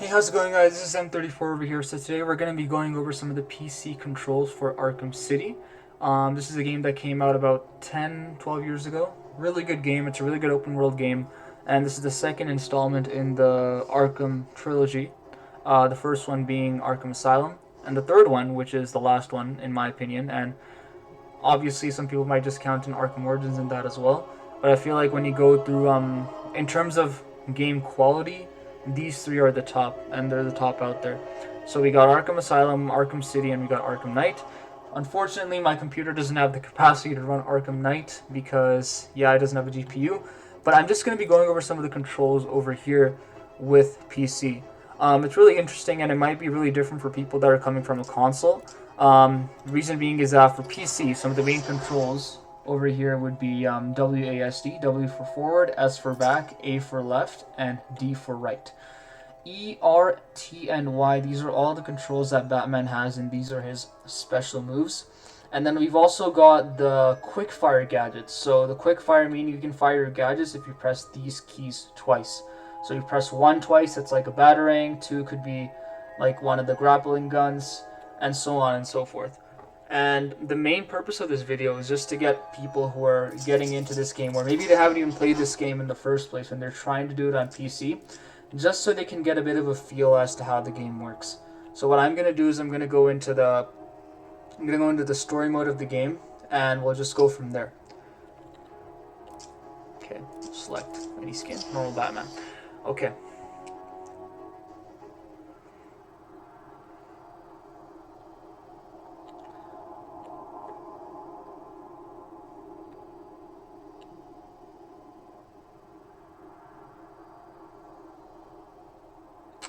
Hey, how's it going, guys? This is M34 over here. So today we're going to be going over some of the PC controls for Arkham City. This is a game that came out about 10, 12 years ago. Really good game. It's a really good open world game. And this is the second installment in the Arkham trilogy. The first one being Arkham Asylum. And the third one, which is the last one, in my opinion. And obviously some people might just count in Arkham Origins in that as well. But I feel like when you go through, in terms of game quality, these three are the top, and they're the top out there. So we got Arkham Asylum, Arkham City, and we got Arkham Knight. Unfortunately, my computer doesn't have the capacity to run Arkham Knight because, yeah, it doesn't have a GPU. But I'm just going to be going over some of the controls over here with PC. It's really interesting, and it might be really different for people that are coming from a console. Reason being is that for PC, some of the main controls over here would be WASD, W for forward, S for back, A for left, and D for right. E, R, T, and Y, these are all the controls that Batman has, and these are his special moves. And then we've also got the quick fire gadgets. So the quick fire meaning you can fire your gadgets if you press these keys twice. So you press 1 twice, it's like a batarang, 2 could be like one of the grappling guns, and so on and so forth. And the main purpose of this video is just to get people who are getting into this game, or maybe they haven't even played this game in the first place and they're trying to do it on PC, just so they can get a bit of a feel as to how the game works. So what I'm going to do is I'm going to go into the story mode of the game, and we'll just go from there. Okay, select any skin, normal Batman. Okay.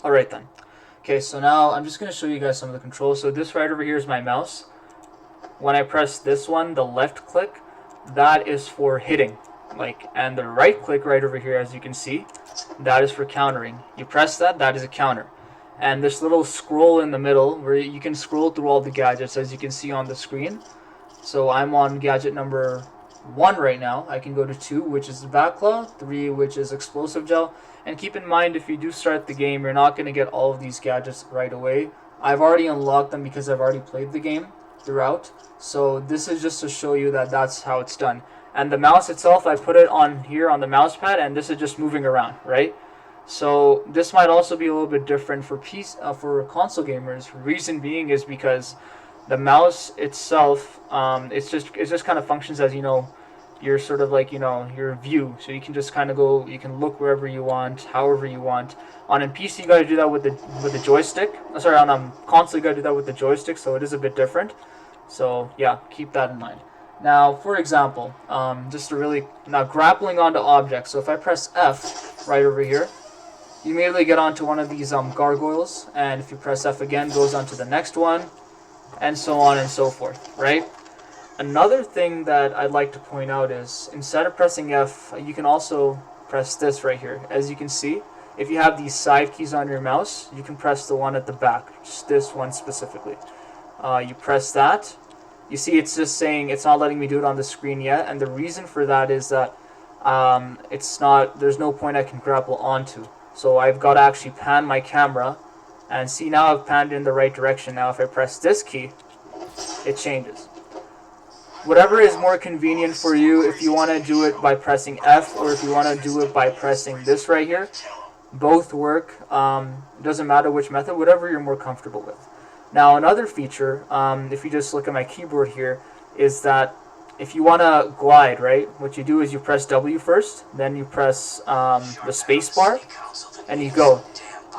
Alright then. Okay, so now I'm just going to show you guys some of the controls. So this right over here is my mouse. When I press this one, the left click, that is for hitting. And the right click right over here, as you can see, that is for countering. You press that, that is a counter. And this little scroll in the middle, where you can scroll through all the gadgets, as you can see on the screen. So I'm on gadget number 1 right now. I can go to 2, which is the back claw, 3, which is explosive gel. And keep in mind, if you do start the game, you're not going to get all of these gadgets right away. I've already unlocked them because I've already played the game throughout. So this is just to show you that that's how it's done. And the mouse itself, I put it on here on the mouse pad, and this is just moving around, right? So this might also be a little bit different for for console gamers. Reason being is because the mouse itself, it just kind of functions as, your sort of your view. So you can just kind of go, you can look wherever you want, however you want. On a PC, you gotta do that with the joystick. Sorry, on a console, you gotta do that with the joystick. So it is a bit different. So yeah, keep that in mind. Now, for example, now grappling onto objects. So if I press F right over here, you immediately get onto one of these gargoyles, and if you press F again, goes on to the next one, and so on and so forth, right? Another thing that I'd like to point out is, instead of pressing F, you can also press this right here. As you can see, if you have these side keys on your mouse, you can press the one at the back, just this one specifically. You press that. You see it's just saying it's not letting me do it on the screen yet, and the reason for that is that there's no point I can grapple onto. So I've got to actually pan my camera, and see, now I've panned in the right direction. Now if I press this key, it changes. Whatever is more convenient for you, if you want to do it by pressing F, or if you want to do it by pressing this right here, both work. It doesn't matter which method, whatever you're more comfortable with. Now another feature, if you just look at my keyboard here, is that if you want to glide, right, what you do is you press W first, then you press the space bar, and you go.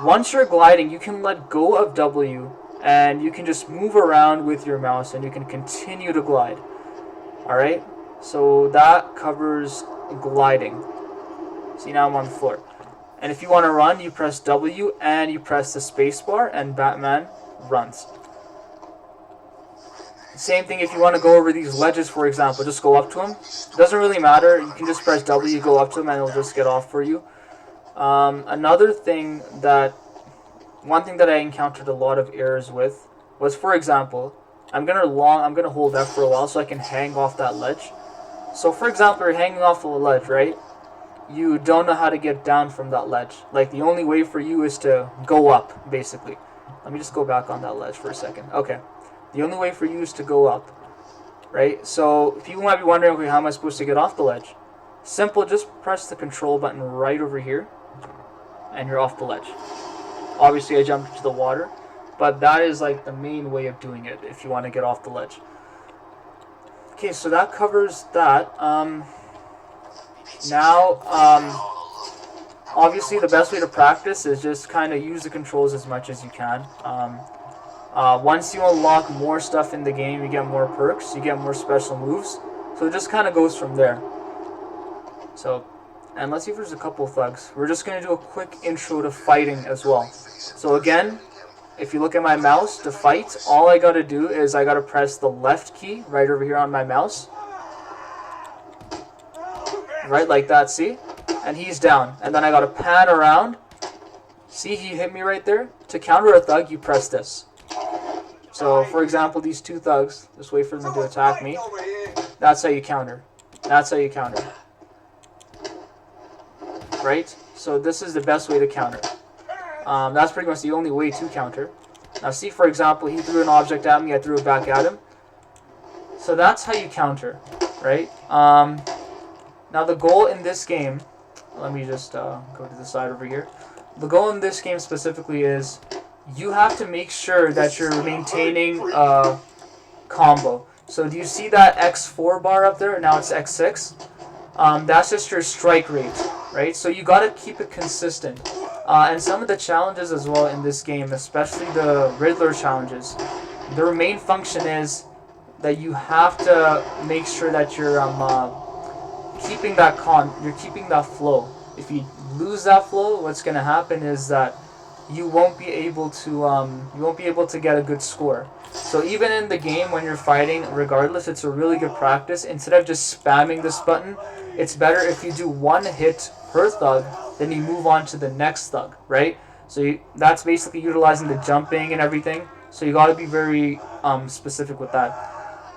Once you're gliding, you can let go of W, and you can just move around with your mouse, and you can continue to glide. Alright, so that covers gliding. See, now I'm on the floor. And if you want to run, you press W and you press the space bar, and Batman runs. Same thing if you want to go over these ledges, for example, just go up to them. It doesn't really matter, you can just press W, go up to them, and it'll just get off for you. One thing that I encountered a lot of errors with was, for example, I'm gonna hold F for a while so I can hang off that ledge. So for example, you're hanging off of a ledge, right? you don't know how to get down from that ledge. Like, the only way for you is to go up, basically. Let me just go back on that ledge for a second. Okay. The only way for you is to go up, right? So people might be wondering, okay, how am I supposed to get off the ledge? Simple, just press the control button right over here, and you're off the ledge. Obviously, I jumped into the water, but that is like the main way of doing it if you want to get off the ledge. Okay, so that covers that. Now, obviously the best way to practice is just kind of use the controls as much as you can. Once you unlock more stuff in the game, you get more perks, you get more special moves. So it just kind of goes from there. So, and let's see if there's a couple of thugs. We're just going to do a quick intro to fighting as well. So again, if you look at my mouse to fight, all I got to do is I got to press the left key right over here on my mouse. Right, like that, see? And he's down. And then I got to pan around. See, he hit me right there. To counter a thug, you press this. So, for example, these two thugs, just wait for them to attack me. That's how you counter. That's how you counter. Right? So this is the best way to counter. That's pretty much the only way to counter. Now see, for example, he threw an object at me, I threw it back at him. So that's how you counter, right? Now the goal in this game, let me just go to the side over here. The goal in this game specifically is you have to make sure that you're maintaining a combo. So do you see that X4 bar up there? Now it's X6. That's just your strike rate, right? So you got to keep it consistent. And some of the challenges as well in this game, especially the Riddler challenges, their main function is that you have to make sure that you're keeping that flow. If you lose that flow, what's going to happen is that you won't be able to get a good score. So even in the game when you're fighting, regardless, it's a really good practice. Instead of just spamming this button, it's better if you do one hit per thug, then you move on to the next thug, right? So that's basically utilizing the jumping and everything. So you got to be very specific with that.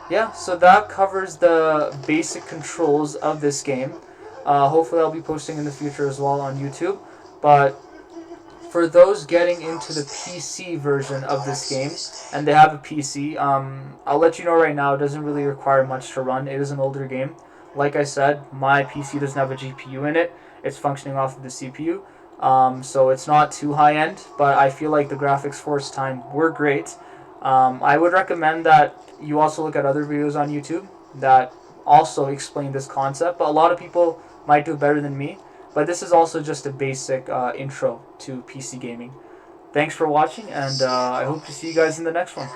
Yeah, so that covers the basic controls of this game. Hopefully I'll be posting in the future as well on YouTube. But for those getting into the PC version of this game, and they have a PC, I'll let you know right now, it doesn't really require much to run. It is an older game. Like I said, my PC doesn't have a GPU in it. It's functioning off of the CPU. So it's not too high-end, but I feel like the graphics for its time were great. I would recommend that you also look at other videos on YouTube that also explain this concept, but a lot of people might do better than me. But this is also just a basic intro to PC gaming. Thanks for watching, and I hope to see you guys in the next one.